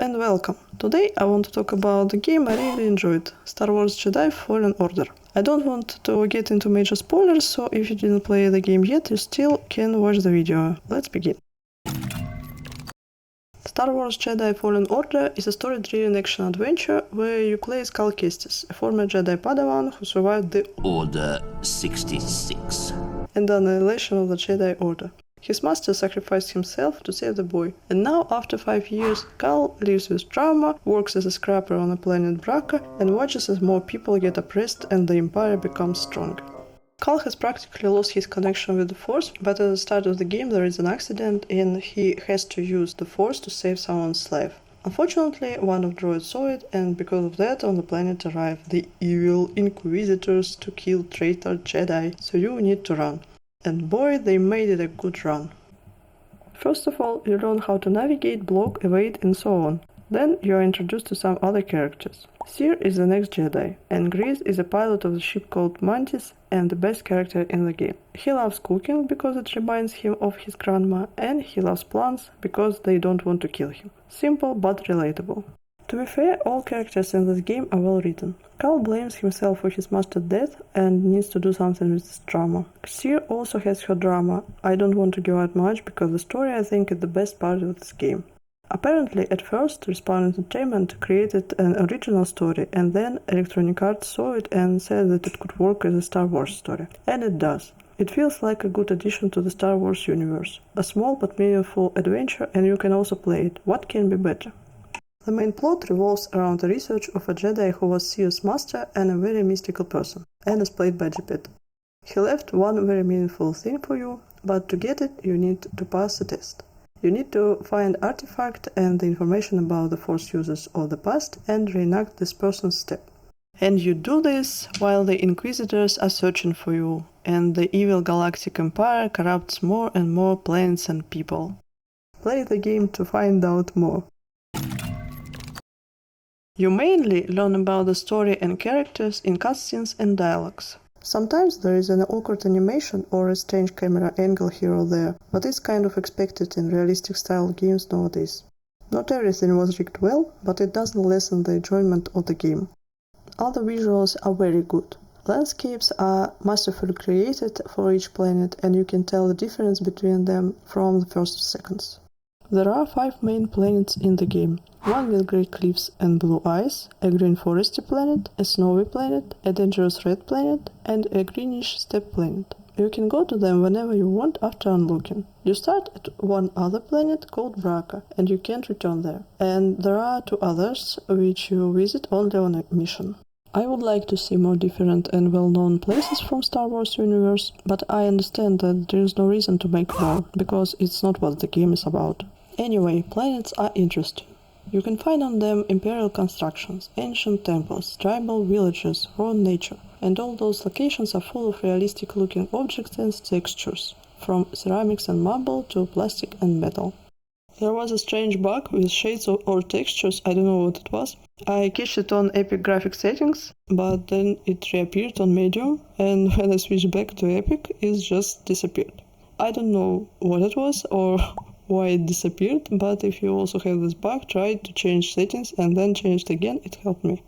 and welcome! Today I want to talk about the game I really enjoyed, Star Wars Jedi Fallen Order. I don't want to get into major spoilers, so if you didn't play the game yet, you still can watch the video. Let's begin. Star Wars Jedi Fallen Order is a story-driven action-adventure where you play as Cal Kestis, a former Jedi Padawan who survived the Order 66 and the annihilation of the Jedi Order. His master sacrificed himself to save the boy, and now, after 5 years, Cal lives with trauma, works as a scrapper on the planet Bracca, and watches as more people get oppressed and the Empire becomes stronger. Cal has practically lost his connection with the Force, but at the start of the game there is an accident and he has to use the Force to save someone's life. Unfortunately, one of droids saw it, and because of that on the planet arrive the evil Inquisitors to kill traitor Jedi, so you need to run. And boy, they made it a good run. First of all, you learn how to navigate, block, evade and so on. Then you are introduced to some other characters. Cere is the next Jedi, and Grease is a pilot of the ship called Mantis and the best character in the game. He loves cooking because it reminds him of his grandma, and he loves plants because they don't want to kill him. Simple but relatable. To be fair, all characters in this game are well written. Cal blames himself for his master's death and needs to do something with this drama. Cere also has her drama. I don't want to give out much because the story I think is the best part of this game. Apparently, at first, Respawn Entertainment created an original story, and then Electronic Arts saw it and said that it could work as a Star Wars story. And it does. It feels like a good addition to the Star Wars universe. A small but meaningful adventure, and you can also play it. What can be better? The main plot revolves around the research of a Jedi who was Cere's master and a very mystical person, and is played by Jeppet. He left one very meaningful thing for you, but to get it you need to pass a test. You need to find artifact and the information about the Force users of the past and reenact this person's step. And you do this while the Inquisitors are searching for you, and the evil Galactic Empire corrupts more and more planets and people. Play the game to find out more. You mainly learn about the story and characters in cutscenes and dialogues. Sometimes there is an awkward animation or a strange camera angle here or there, but it's kind of expected in realistic style games nowadays. Not everything was rigged well, but it doesn't lessen the enjoyment of the game. Other visuals are very good. Landscapes are masterfully created for each planet, and you can tell the difference between them from the first seconds. There are 5 main planets in the game. One with grey cliffs and blue ice, a green foresty planet, a snowy planet, a dangerous red planet, and a greenish steppe planet. You can go to them whenever you want after unlocking. You start at one other planet called Bracca, and you can't return there. And there are 2 others, which you visit only on a mission. I would like to see more different and well-known places from Star Wars universe, but I understand that there is no reason to make more, because it's not what the game is about. Anyway, planets are interesting. You can find on them imperial constructions, ancient temples, tribal villages, raw nature, and all those locations are full of realistic-looking objects and textures, from ceramics and marble to plastic and metal. There was a strange bug with shades or textures, I don't know what it was. I cached it on Epic graphic settings, but then it reappeared on Medium, and when I switched back to Epic, it just disappeared. I don't know what it was or why it disappeared, but if you also have this bug, try to change settings and then change it again, it helped me.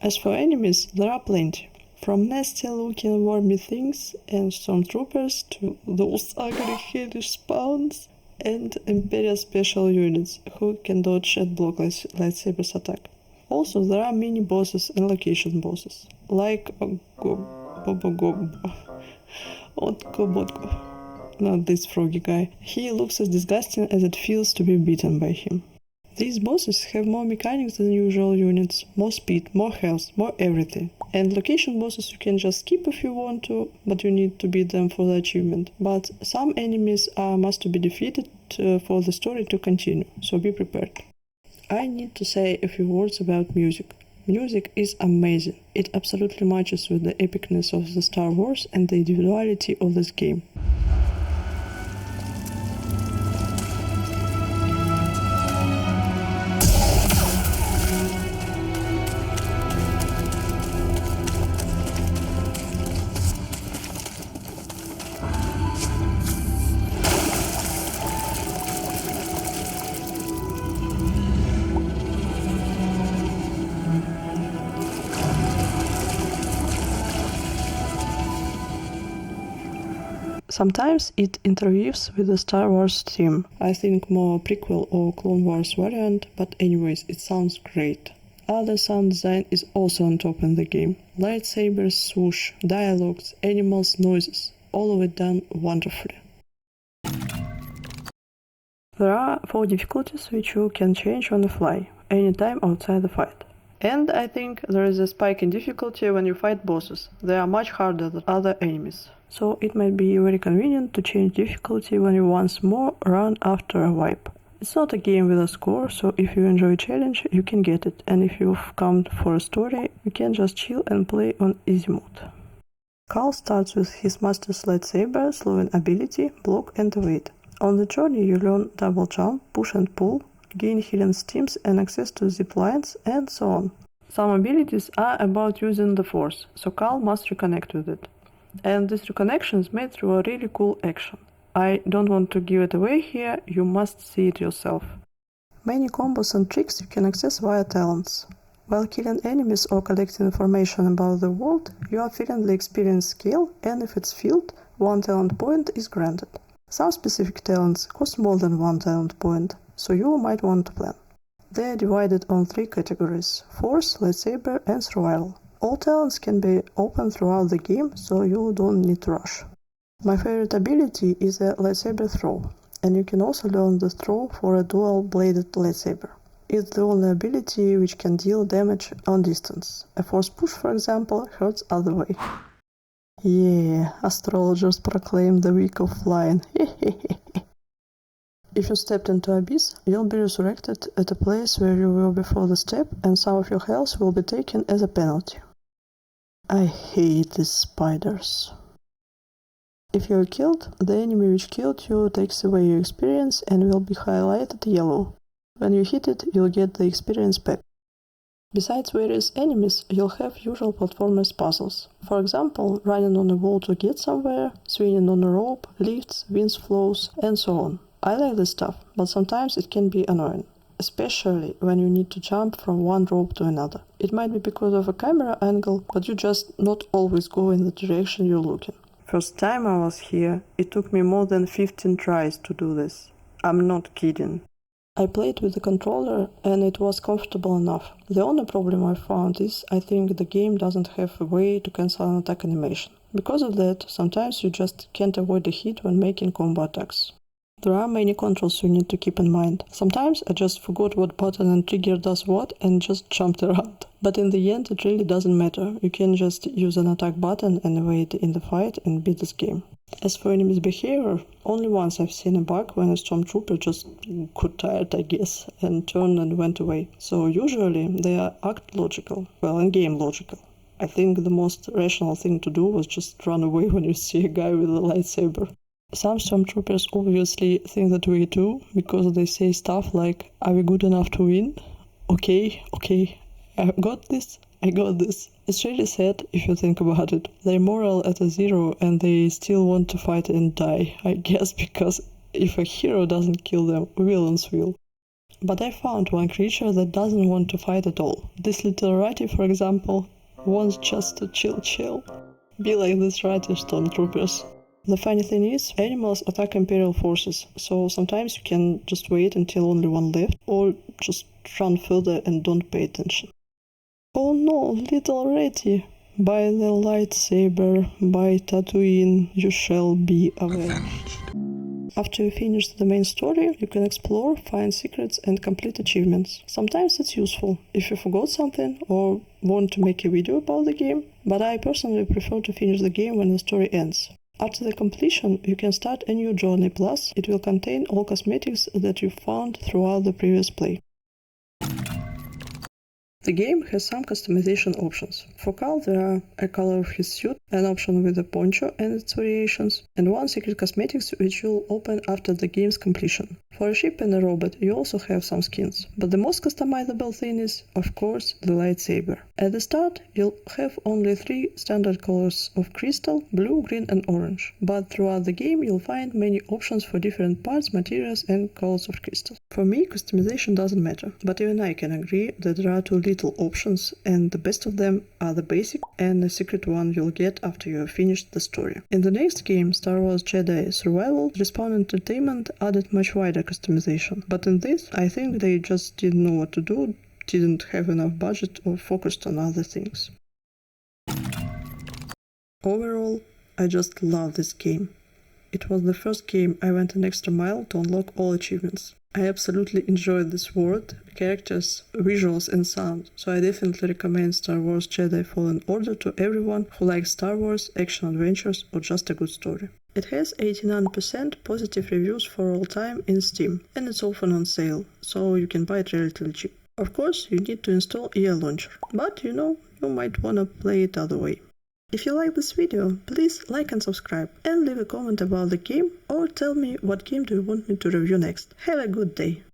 As for enemies, there are plenty. From nasty looking wormy things and stormtroopers to those ugly hellish spawns and Imperial special units who can dodge and block lightsabers attack. Also, there are mini bosses and location bosses, like Otko. Not this froggy guy. He looks as disgusting as it feels to be beaten by him. These bosses have more mechanics than usual units, more speed, more health, more everything. And location bosses you can just skip if you want to, but you need to beat them for the achievement. But some enemies must be defeated for the story to continue, so be prepared. I need to say a few words about music. Music is amazing. It absolutely matches with the epicness of the Star Wars and the individuality of this game. Sometimes it interweaves with the Star Wars theme. I think more prequel or Clone Wars variant, but anyways, it sounds great. Other sound design is also on top in the game. Lightsabers, swoosh, dialogues, animals, noises, all of it done wonderfully. There are 4 difficulties which you can change on the fly, anytime outside the fight. And I think there is a spike in difficulty when you fight bosses. They are much harder than other enemies. So it might be very convenient to change difficulty when you once more run after a wipe. It's not a game with a score, so if you enjoy a challenge, you can get it, and if you've come for a story, you can just chill and play on easy mode. Cal starts with his master's lightsaber, slowing ability, block and evade. On the journey you learn double jump, push and pull, gain hidden steams and access to zip lines, and so on. Some abilities are about using the force, so Cal must reconnect with it. And this reconnection is made through a really cool action. I don't want to give it away here, you must see it yourself. Many combos and tricks you can access via talents. While killing enemies or collecting information about the world, you are filling the experience scale, and if it's filled, 1 talent point is granted. Some specific talents cost more than 1 talent point, so you might want to plan. They are divided on 3 categories: Force, Lightsaber and Survival. All talents can be opened throughout the game, so you don't need to rush. My favorite ability is a lightsaber throw, and you can also learn the throw for a dual-bladed lightsaber. It's the only ability which can deal damage on distance. A force push, for example, hurts other way. Yeah, astrologers proclaim the week of flying. If you stepped into Abyss, you'll be resurrected at a place where you were before the step, and some of your health will be taken as a penalty. I hate these spiders. If you're killed, the enemy which killed you takes away your experience and will be highlighted yellow. When you hit it, you'll get the experience back. Besides various enemies, you'll have usual platformers puzzles. For example, running on a wall to get somewhere, swinging on a rope, lifts, wind flows, and so on. I like this stuff, but sometimes it can be annoying, especially when you need to jump from one rope to another. It might be because of a camera angle, but you just not always go in the direction you're looking. First time I was here, it took me more than 15 tries to do this. I'm not kidding. I played with the controller and it was comfortable enough. The only problem I found is I think the game doesn't have a way to cancel an attack animation. Because of that, sometimes you just can't avoid a hit when making combo attacks. There are many controls you need to keep in mind. Sometimes I just forgot what button and trigger does what and just jumped around. But in the end it really doesn't matter. You can just use an attack button and evade in the fight and beat this game. As for enemies' behavior, only once I've seen a bug when a Stormtrooper just got tired, I guess, and turned and went away. So usually they act logical. Well, in-game logical. I think the most rational thing to do was just run away when you see a guy with a lightsaber. Some Stormtroopers obviously think that way too, because they say stuff like, "Are we good enough to win? Okay, I got this. It's really sad if you think about it. Their morale at a 0 and they still want to fight and die, I guess, because if a hero doesn't kill them, villains will. But I found one creature that doesn't want to fight at all. This little Ratty, for example, wants just to chill. Be like these Ratty Stormtroopers. The funny thing is, animals attack Imperial forces, so sometimes you can just wait until only one left, or just run further and don't pay attention. Oh no, little Ratty! By the lightsaber, by Tatooine, you shall be avenged. After you finish the main story, you can explore, find secrets and complete achievements. Sometimes it's useful if you forgot something or want to make a video about the game, but I personally prefer to finish the game when the story ends. After the completion, you can start a new journey, plus it will contain all cosmetics that you found throughout the previous play. The game has some customization options. For Cal there are a color of his suit, an option with a poncho and its variations, and one secret cosmetics which you'll open after the game's completion. For a ship and a robot you also have some skins, but the most customizable thing is, of course, the lightsaber. At the start you'll have only 3 standard colors of crystal: blue, green and orange, but throughout the game you'll find many options for different parts, materials and colors of crystal. For me, customization doesn't matter, but even I can agree that there are too little options, and the best of them are the basic and the secret one you'll get after you have finished the story. In the next game, Star Wars Jedi Survival, Respawn Entertainment added much wider customization, but in this I think they just didn't know what to do, didn't have enough budget or focused on other things. Overall, I just love this game. It was the first game I went an extra mile to unlock all achievements. I absolutely enjoyed this world, characters, visuals and sound, so I definitely recommend Star Wars Jedi Fallen Order to everyone who likes Star Wars, action adventures or just a good story. It has 89% positive reviews for all time in Steam, and it's often on sale, so you can buy it relatively cheap. Of course, you need to install EA Launcher, but you might wanna play it other way. If you like this video, please like and subscribe, and leave a comment about the game or tell me what game do you want me to review next. Have a good day!